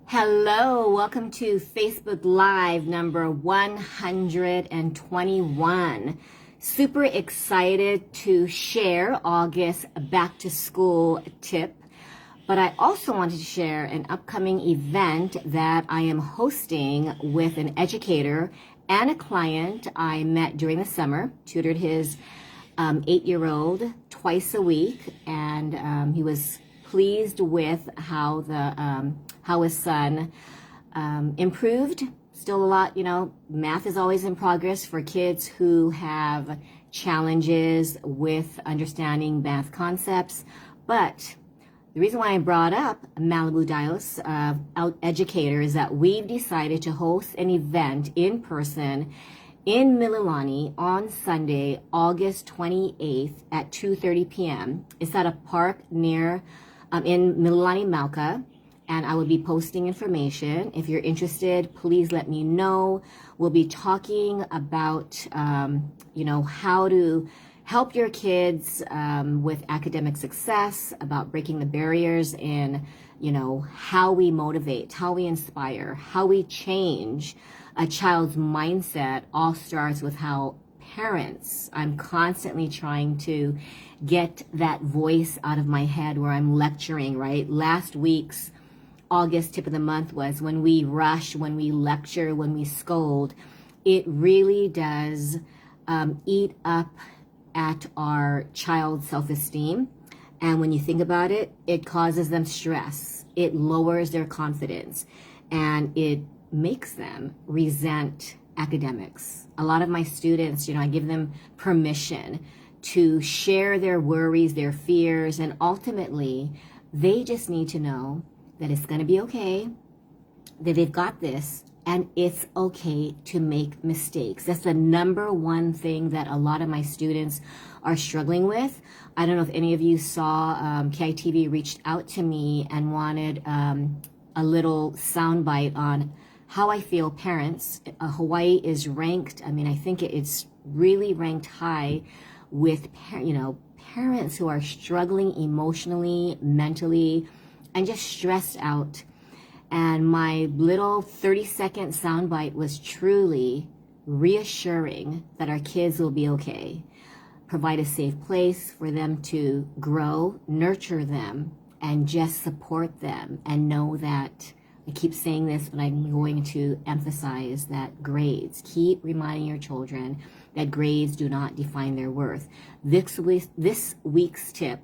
Hello, welcome to Facebook Live number 121. Super excited to share August back to school tip, but I also wanted to share an upcoming event that I am hosting with an educator and a client I met during the summer, tutored his 8-year-old twice a week, and he was pleased with how his son improved. Still a lot, math is always in progress for kids who have challenges with understanding math concepts. But the reason why I brought up Malibu Dios Educator is that we've decided to host an event in person in Mililani on Sunday, August 28th at 2:30 p.m. It's at a park near in Mililani, Malka, and I will be posting information. If you're interested, please let me know. We'll be talking about, how to help your kids with academic success, about breaking the barriers in, how we motivate, how we inspire, how we change a child's mindset. All starts with how parents, I'm constantly trying to get that voice out of my head where I'm lecturing, right? Last week's August tip of the month was when we rush, when we lecture, when we scold, it really does eat up at our child's self-esteem. And when you think about it, it causes them stress. It lowers their confidence and it makes them resent academics. A lot of my students, I give them permission to share their worries, their fears, and ultimately they just need to know that it's going to be okay, that they've got this, and it's okay to make mistakes. That's the number one thing that a lot of my students are struggling with. I don't know if any of you saw KITV reached out to me and wanted a little soundbite on how I feel parents. Hawaii is ranked, I think it's really ranked high with, parents who are struggling emotionally, mentally, and just stressed out. And my little 30-second soundbite was truly reassuring that our kids will be okay. Provide a safe place for them to grow, nurture them, and just support them, and know that, I keep saying this, but I'm going to emphasize that grades. Keep reminding your children that grades do not define their worth. This week's tip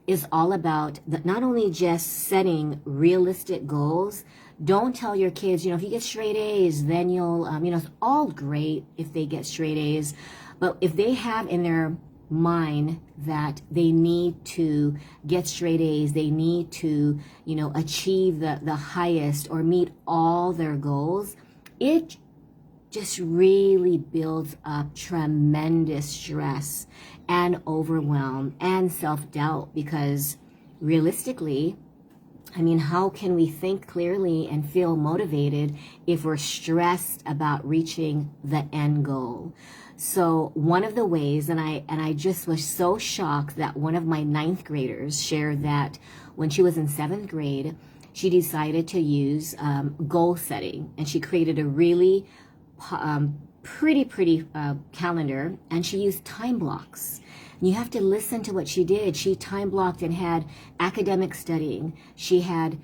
is all about not only just setting realistic goals. Don't tell your kids, if you get straight A's, then you'll, it's all great if they get straight A's. But if they have in their mind that they need to get straight A's, they need to, achieve the highest or meet all their goals, it just really builds up tremendous stress and overwhelm and self-doubt, because realistically, how can we think clearly and feel motivated if we're stressed about reaching the end goal? So one of the ways, and I just was so shocked that one of my 9th graders shared that when she was in 7th grade, she decided to use goal setting, and she created a really pretty calendar, and she used time blocks. And you have to listen to what she did. She time blocked and had academic studying. She had,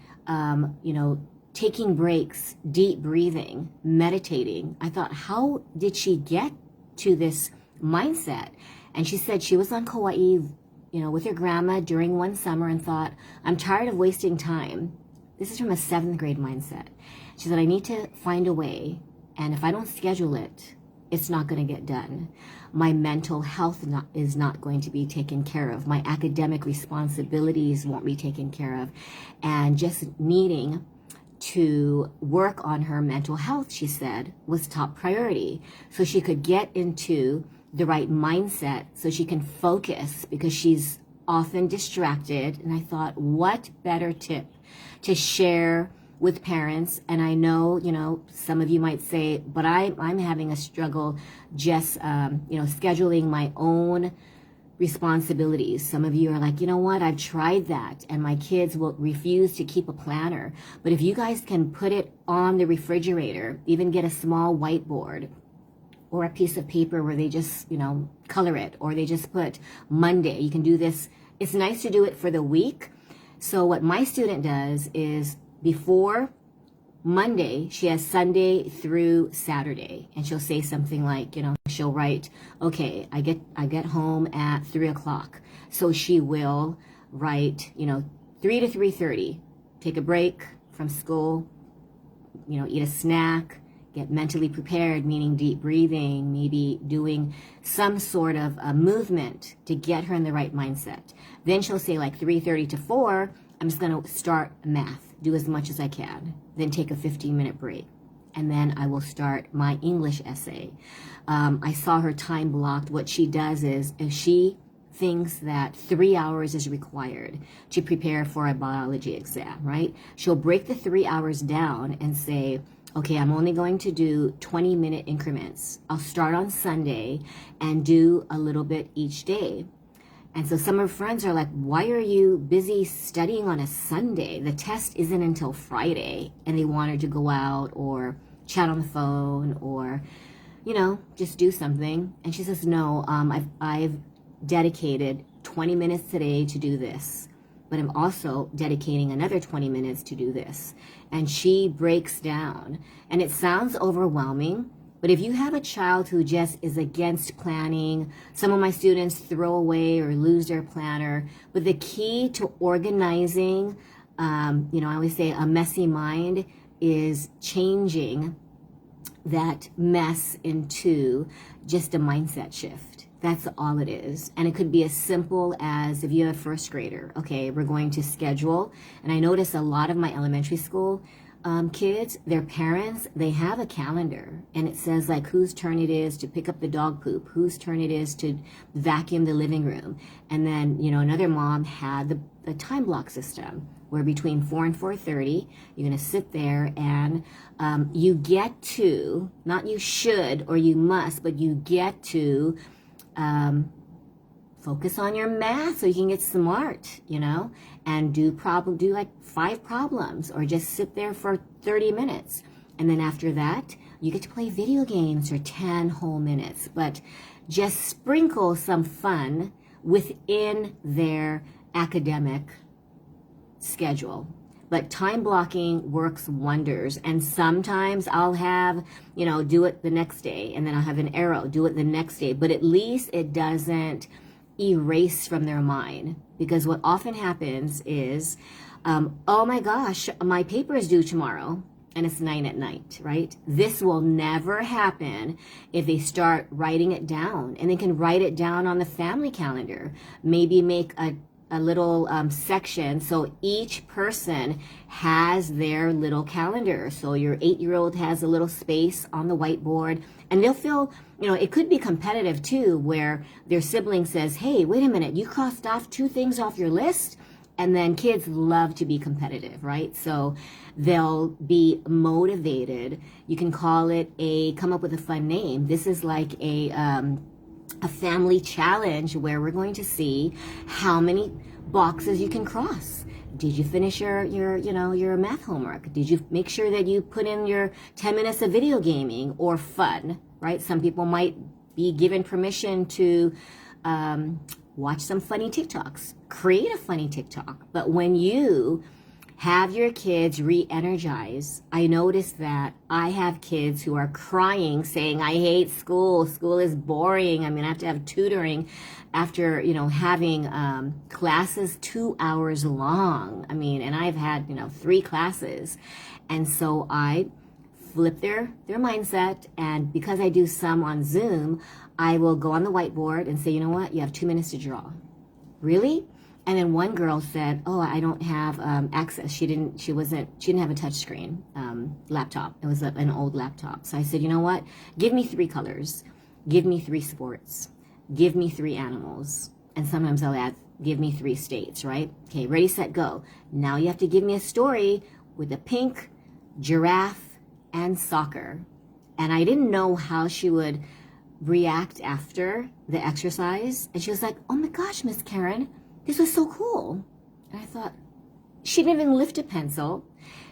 taking breaks, deep breathing, meditating. I thought, how did she get to this mindset? And she said she was on Kauai, with her grandma during one summer and thought, I'm tired of wasting time. This is from a 7th grade mindset. She said, I need to find a way. And if I don't schedule it, it's not going to get done. My mental health is not going to be taken care of. My academic responsibilities won't be taken care of. And just needing to work on her mental health, she said, was top priority. So she could get into the right mindset so she can focus, because she's often distracted. And I thought, what better tip to share with parents? And I know, some of you might say, but I'm having a struggle just, scheduling my own responsibilities. Some of you are like, you know what, I've tried that and my kids will refuse to keep a planner. But if you guys can put it on the refrigerator, even get a small whiteboard or a piece of paper where they just, color it, or they just put Monday. You can do this. It's nice to do it for the week. So what my student does is before Monday, she has Sunday through Saturday, and she'll say something like, she'll write, okay, I get home at 3:00. So she will write, 3 to 3:30, take a break from school, eat a snack, get mentally prepared, meaning deep breathing, maybe doing some sort of a movement to get her in the right mindset. Then she'll say like 3:30 to 4, I'm just going to start math, do as much as I can, then take a 15-minute break. And then I will start my English essay. I saw her time blocked. What she does is if she thinks that 3 hours is required to prepare for a biology exam, right? She'll break the 3 hours down and say, okay, I'm only going to do 20-minute increments. I'll start on Sunday and do a little bit each day. And so some of her friends are like, why are you busy studying on a Sunday? The test isn't until Friday. And they want her to go out or chat on the phone or, just do something. And she says, no, I've dedicated 20 minutes today to do this. But I'm also dedicating another 20 minutes to do this. And she breaks down. And it sounds overwhelming, but if you have a child who just is against planning, some of my students throw away or lose their planner. But the key to organizing, I always say a messy mind is changing that mess into just a mindset shift. That's all it is. And it could be as simple as if you have a first grader, okay, we're going to schedule. And I notice a lot of my elementary school kids, their parents, they have a calendar and it says like whose turn it is to pick up the dog poop, whose turn it is to vacuum the living room. And then, another mom had the time block system where between 4 and 4:30, you're going to sit there and you get to, not you should or you must, but you get to focus on your math so you can get smart, and do like 5 problems or just sit there for 30 minutes. And then after that, you get to play video games for 10 whole minutes, but just sprinkle some fun within their academic schedule. But time blocking works wonders. And sometimes I'll have, do it the next day, and then I'll have an arrow, do it the next day. But at least it doesn't erase from their mind. Because what often happens is, oh my gosh, my paper is due tomorrow, and it's 9 at night, right? This will never happen if they start writing it down. And they can write it down on the family calendar. Maybe make a little section so each person has their little calendar. So your 8-year-old has a little space on the whiteboard, and they'll feel, it could be competitive too, where their sibling says, hey, wait a minute, you crossed off 2 things off your list. And then kids love to be competitive, right? So they'll be motivated. You can call it come up with a fun name. This is like a family challenge where we're going to see how many boxes you can cross. Did you finish your math homework? Did you make sure that you put in your 10 minutes of video gaming or fun, right? Some people might be given permission to watch some funny TikToks, create a funny TikTok. But when you have your kids re-energize, I notice that I have kids who are crying, saying, I hate school. School is boring. I'm going to have tutoring after, having classes 2 hours long. And I've had, 3 classes. And so I flip their mindset. And because I do some on Zoom, I will go on the whiteboard and say, you know what? You have 2 minutes to draw. Really? And then one girl said, oh, I don't have access. She didn't have a touch screen laptop. It was an old laptop. So I said, you know what? Give me 3 colors. Give me 3 sports. Give me 3 animals. And sometimes I'll add, give me 3 states, right? Okay, ready, set, go. Now you have to give me a story with a pink giraffe and soccer. And I didn't know how she would react after the exercise. And she was like, oh my gosh, Miss Karen, this was so cool. And I thought, she didn't even lift a pencil.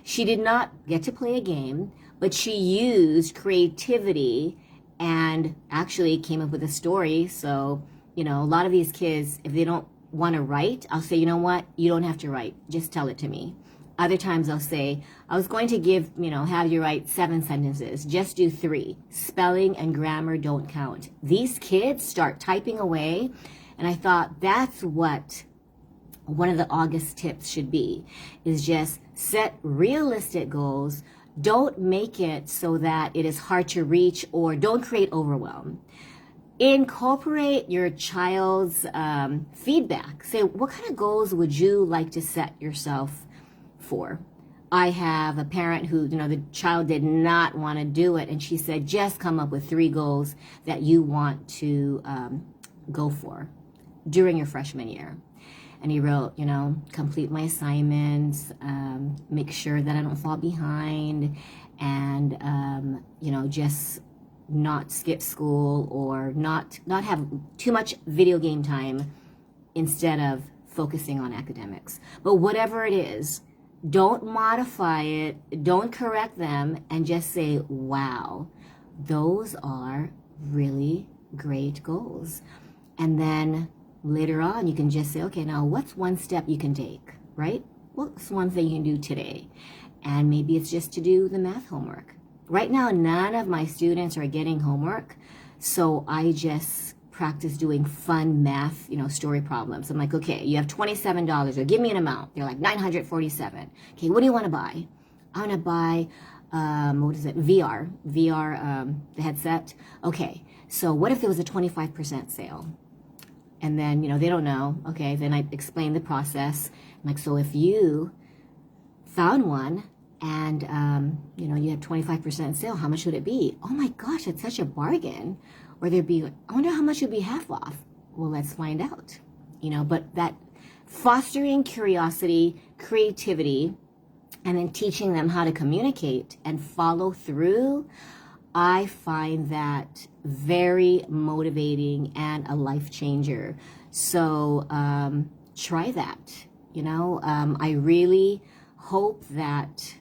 She did not get to play a game, but she used creativity and actually came up with a story. So, a lot of these kids, if they don't want to write, I'll say, you know what? You don't have to write. Just tell it to me. Other times I'll say, I was going to have you write 7 sentences. Just do 3. Spelling and grammar don't count. These kids start typing away. And I thought that's what one of the August tips should be, is just set realistic goals. Don't make it so that it is hard to reach, or don't create overwhelm. Incorporate your child's feedback. Say, what kind of goals would you like to set yourself for? I have a parent who, the child did not want to do it, and she said, just come up with 3 goals that you want to go for during your freshman year. And he wrote, complete my assignments, make sure that I don't fall behind, and, just not skip school, or not have too much video game time instead of focusing on academics. But whatever it is, don't modify it, don't correct them, and just say, wow, those are really great goals. And then later on, you can just say, okay, now what's one step you can take, right? What's one thing you can do today? And maybe it's just to do the math homework. Right now, none of my students are getting homework, so I just practice doing fun math, story problems. I'm like, okay, you have $27, or give me an amount. They're like $947. Okay, what do you want to buy? I want to buy, VR, the headset. Okay, so what if there was a 25% sale? And then, they don't know. Okay, then I explain the process. I'm like, so if you found one and, you had 25% sale, how much would it be? Oh my gosh, it's such a bargain. Or there'd be, I wonder how much would be half off. Well, let's find out. But that fostering curiosity, creativity, and then teaching them how to communicate and follow through, I find that very motivating and a life changer. So try that. I really hope that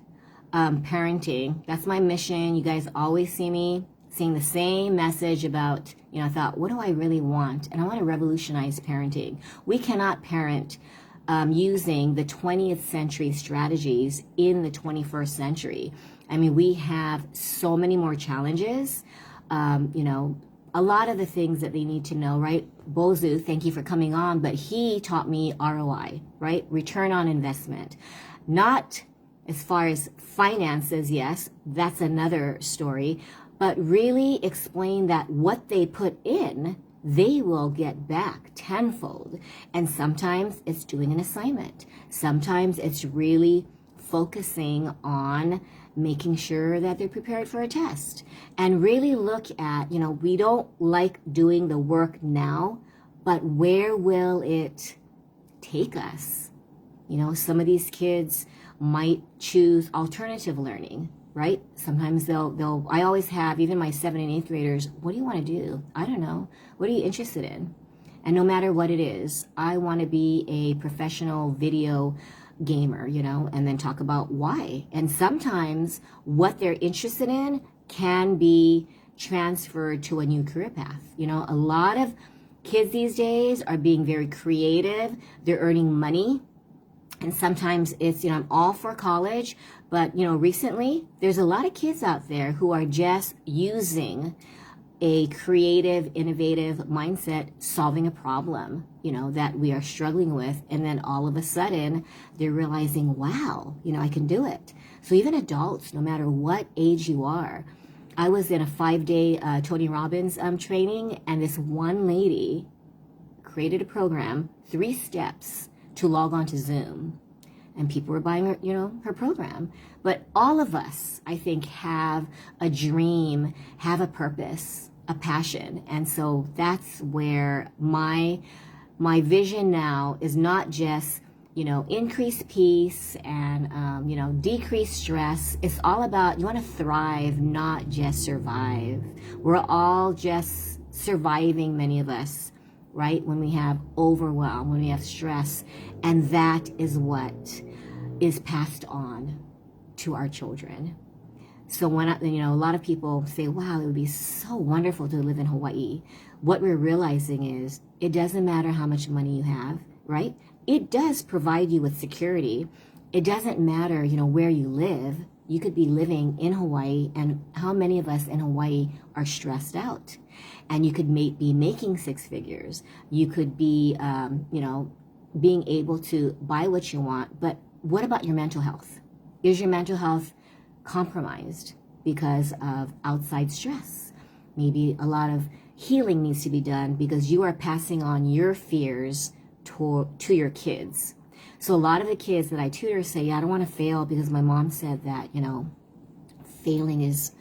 parenting, that's my mission. You guys always see me seeing the same message about, I thought, what do I really want? And I want to revolutionize parenting. We cannot parent using the 20th century strategies in the 21st century. I mean, we have so many more challenges. A lot of the things that they need to know, right? Bozu, thank you for coming on, but he taught me ROI, right? Return on investment. Not as far as finances, yes, that's another story, but really explain that what they put in, they will get back tenfold. And sometimes it's doing an assignment. Sometimes it's really focusing on making sure that they're prepared for a test. And really look at, we don't like doing the work now, but where will it take us? Some of these kids might choose alternative learning, right? Sometimes they'll, I always have, even my 7th and 8th graders, what do you want to do? I don't know. What are you interested in? And no matter what it is, I want to be a professional video gamer, and then talk about why. And sometimes what they're interested in can be transferred to a new career path. A lot of kids these days are being very creative. They're earning money. And sometimes it's, I'm all for college, but, recently there's a lot of kids out there who are just using a creative, innovative mindset, solving a problem, that we are struggling with. And then all of a sudden they're realizing, wow, I can do it. So even adults, no matter what age you are, I was in a 5-day Tony Robbins training, and this one lady created a program, 3 steps to log on to Zoom. And people were buying her, her program. But all of us, I think, have a dream, have a purpose, a passion. And so that's where my vision now is not just increase peace and, decrease stress. It's all about, you want to thrive, not just survive. We're all just surviving, many of us, right? When we have overwhelm, when we have stress, and that is what is passed on to our children. So when, a lot of people say, wow, it would be so wonderful to live in Hawaii. What we're realizing is it doesn't matter how much money you have, right? It does provide you with security. It doesn't matter, where you live. You could be living in Hawaii, and how many of us in Hawaii are stressed out? And you could be making six figures. You could be, being able to buy what you want. But what about your mental health? Is your mental health compromised because of outside stress? Maybe a lot of healing needs to be done because you are passing on your fears to your kids. So a lot of the kids that I tutor say, yeah, I don't want to fail because my mom said that, failing it's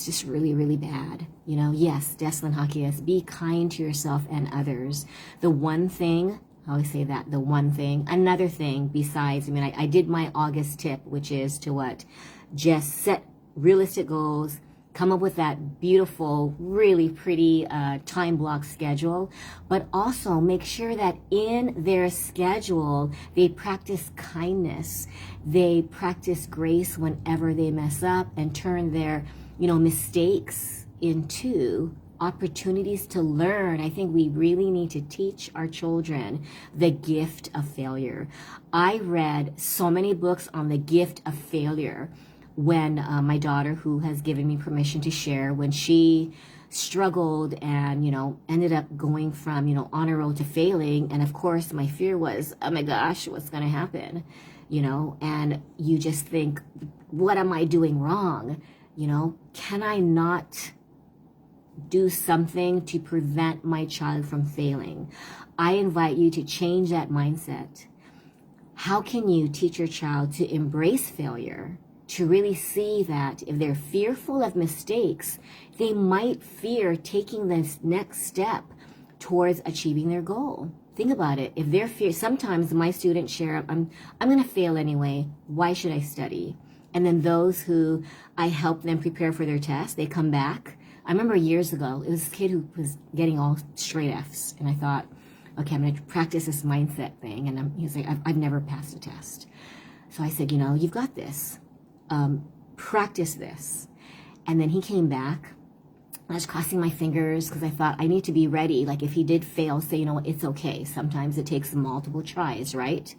just really, really bad. Yes, Deslin Hakias, be kind to yourself and others. The one thing, I always say that, the one thing, another thing besides, I did my August tip, which is to what? Just set realistic goals, come up with that beautiful, really pretty time block schedule, but also make sure that in their schedule, they practice kindness. They practice grace whenever they mess up and turn their, mistakes into opportunities to learn. I think we really need to teach our children the gift of failure. I read so many books on the gift of failure when my daughter, who has given me permission to share, when she struggled and, ended up going from, honor roll to failing. And of course, my fear was, oh my gosh, what's going to happen? And you just think, what am I doing wrong? Can I not do something to prevent my child from failing? I invite you to change that mindset. How can you teach your child to embrace failure? To really see that if they're fearful of mistakes, they might fear taking this next step towards achieving their goal. Think about it. If they're sometimes my students share, I'm going to fail anyway. Why should I study? And then those who I help them prepare for their test, they come back. I remember years ago, it was this kid who was getting all straight Fs. And I thought, okay, I'm going to practice this mindset thing. And he was like, I've never passed a test. So I said, you've got this. Practice this. And then he came back. I was crossing my fingers because I thought I need to be ready. Like if he did fail, say, it's okay. Sometimes it takes multiple tries, right?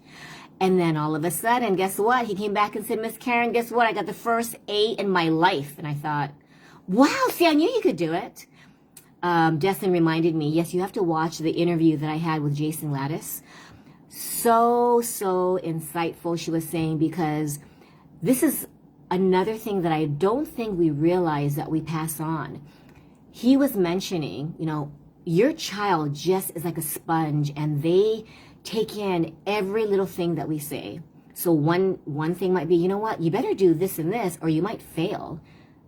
And then all of a sudden, guess what? He came back and said, Miss Karen, guess what? I got the first A in my life. And I thought, wow, see, I knew you could do it. Destin reminded me, yes, you have to watch the interview that I had with Jason Lattis. So insightful, she was saying, because this is another thing that I don't think we realize that we pass on. He was mentioning, your child just is like a sponge and they take in every little thing that we say. So one thing might be, you better do this and this or you might fail.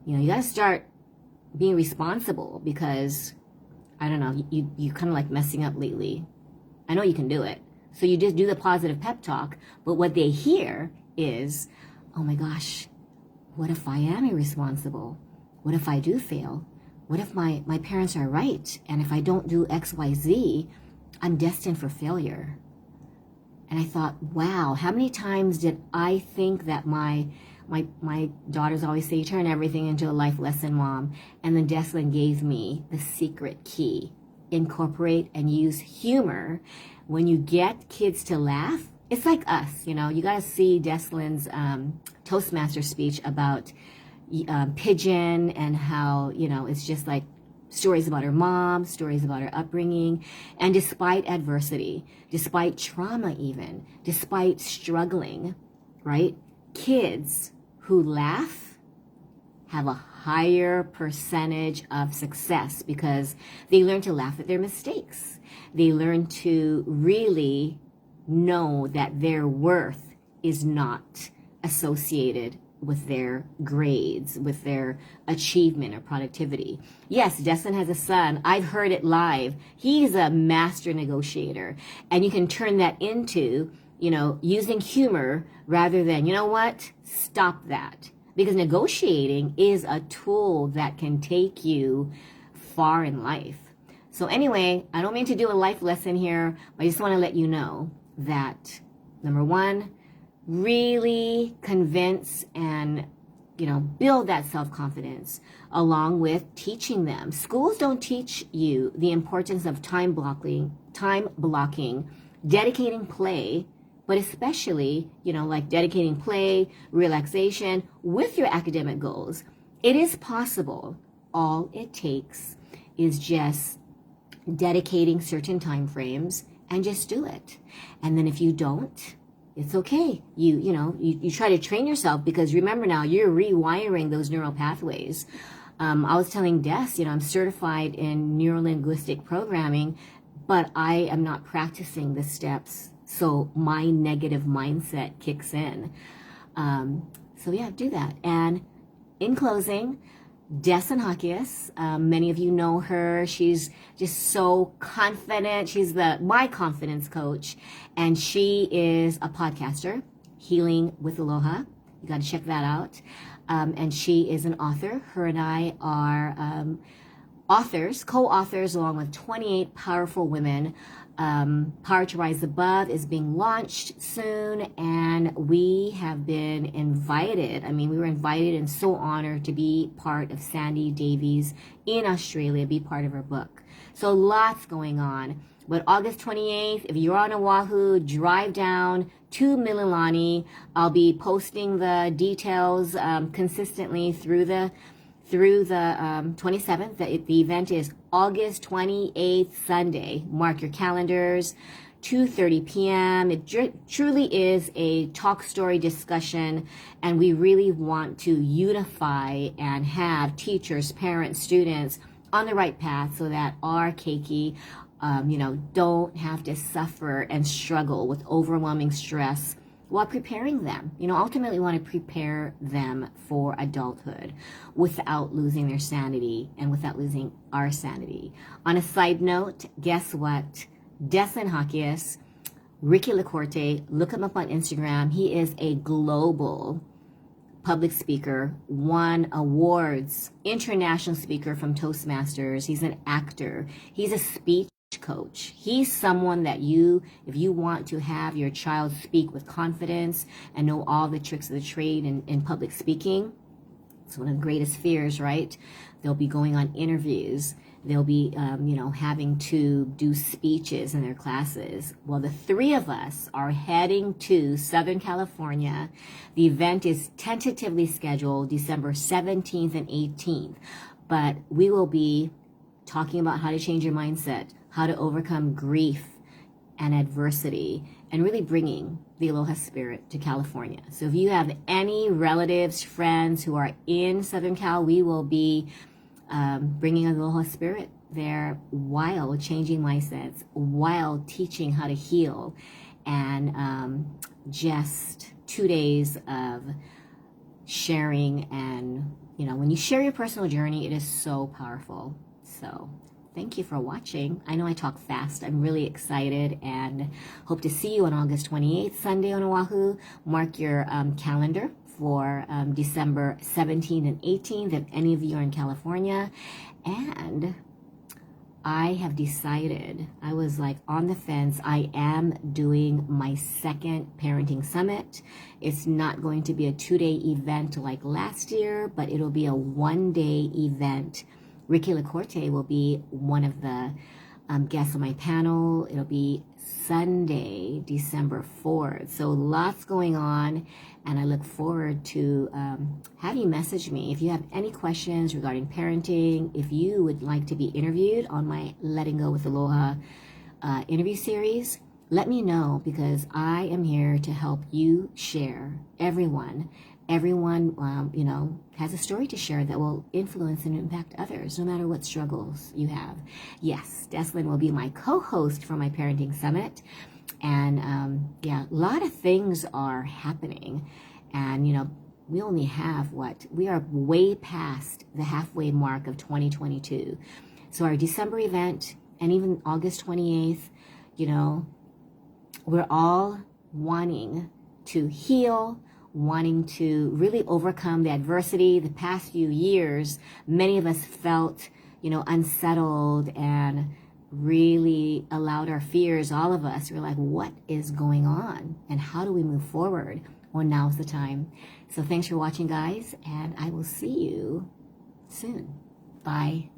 You got to start being responsible because, I don't know, you kind of like messing up lately. I know you can do it. So you just do the positive pep talk, but what they hear is, oh my gosh, what if I am irresponsible? What if I do fail? What if my parents are right? And if I don't do X, Y, Z, I'm destined for failure. And I thought, wow, how many times did I think that my daughters always say, you turn everything into a life lesson, Mom. And then Deslin gave me the secret key. Incorporate and use humor. When you get kids to laugh, it's like us, you got to see Deslin's Toastmaster speech about pigeon and how, it's just like stories about her mom, stories about her upbringing. And despite adversity, despite trauma even, despite struggling, right? Kids who laugh have a higher percentage of success because they learn to laugh at their mistakes. They learn to really know that their worth is not associated with their grades, with their achievement or productivity. Yes, Destin has a son. I've heard it live. He's a master negotiator. And you can turn that into, using humor rather than, you know what, stop that. Because negotiating is a tool that can take you far in life. So anyway, I don't mean to do a life lesson here, but I just want to let you know that, number one, really convince and build that self-confidence along with teaching them. Schools don't teach you the importance of time blocking, dedicating play, but especially, like dedicating play, relaxation with your academic goals. It is possible. All it takes is just dedicating certain time frames and just do it. And then if you don't, it's okay. You try to train yourself, because remember now, you're rewiring those neural pathways. I was telling Des, I'm certified in neuro-linguistic programming, but I am not practicing the steps. So my negative mindset kicks in. So yeah, do that. And in closing, Des many of you know her. She's just so confident. She's my confidence coach, and she is a podcaster, Healing with Aloha. You got to check that out. And she is an author. Her and I are co-authors, along with 28 powerful women. Power to Rise Above is being launched soon, and we have been invited. We were invited and so honored to be part of Sandy Davies in Australia, be part of her book. So lots going on. But August 28th, if you're on Oahu, drive down to Mililani. I'll be posting the details consistently through the 27th. The event is August 28th, Sunday. Mark your calendars, 2:30 p.m. It truly is a talk story discussion, and we really want to unify and have teachers, parents, students on the right path so that our keiki, don't have to suffer and struggle with overwhelming stress while preparing them. Ultimately we want to prepare them for adulthood without losing their sanity and without losing our sanity. On a side note, guess what? Desan Hakias, Ricky LaCorte, look him up on Instagram. He is a global public speaker, won awards, international speaker from Toastmasters. He's an actor. He's a speech coach. He's someone that if you want to have your child speak with confidence and know all the tricks of the trade in public speaking, it's one of the greatest fears, right? They'll be going on interviews. They'll be, having to do speeches in their classes. Well, the three of us are heading to Southern California. The event is tentatively scheduled December 17th and 18th, but we will be talking about how to change your mindset, how to overcome grief and adversity, and really bringing the Aloha spirit to California. So if you have any relatives, friends who are in Southern Cal, we will be bringing an Aloha spirit there while changing mindsets, while teaching how to heal, and just 2 days of sharing. And, when you share your personal journey, it is so powerful. So thank you for watching. I know I talk fast. I'm really excited and hope to see you on August 28th, Sunday on Oahu. Mark your calendar for December 17th and 18th if any of you are in California. And I have decided, I was like on the fence, I am doing my second parenting summit. It's not going to be a 2-day event like last year, but it'll be a 1-day event. Ricky LaCorte will be one of the guests on my panel. It'll be Sunday, December 4th. So lots going on, and I look forward to have you message me if you have any questions regarding parenting. If you would like to be interviewed on my Letting Go with Aloha interview series, let me know, because I am here to help you share. Everyone has a story to share that will influence and impact others, no matter what struggles you have. Yes, Deslin will be my co-host for my parenting summit. And a lot of things are happening. And, we only have we are way past the halfway mark of 2022. So our December event and even August 28th, we're all wanting to heal, wanting to really overcome the adversity. The past few years, many of us felt, unsettled and really allowed our fears, all of us. We're like, what is going on? And how do we move forward? Well, now's the time. So thanks for watching, guys, and I will see you soon. Bye.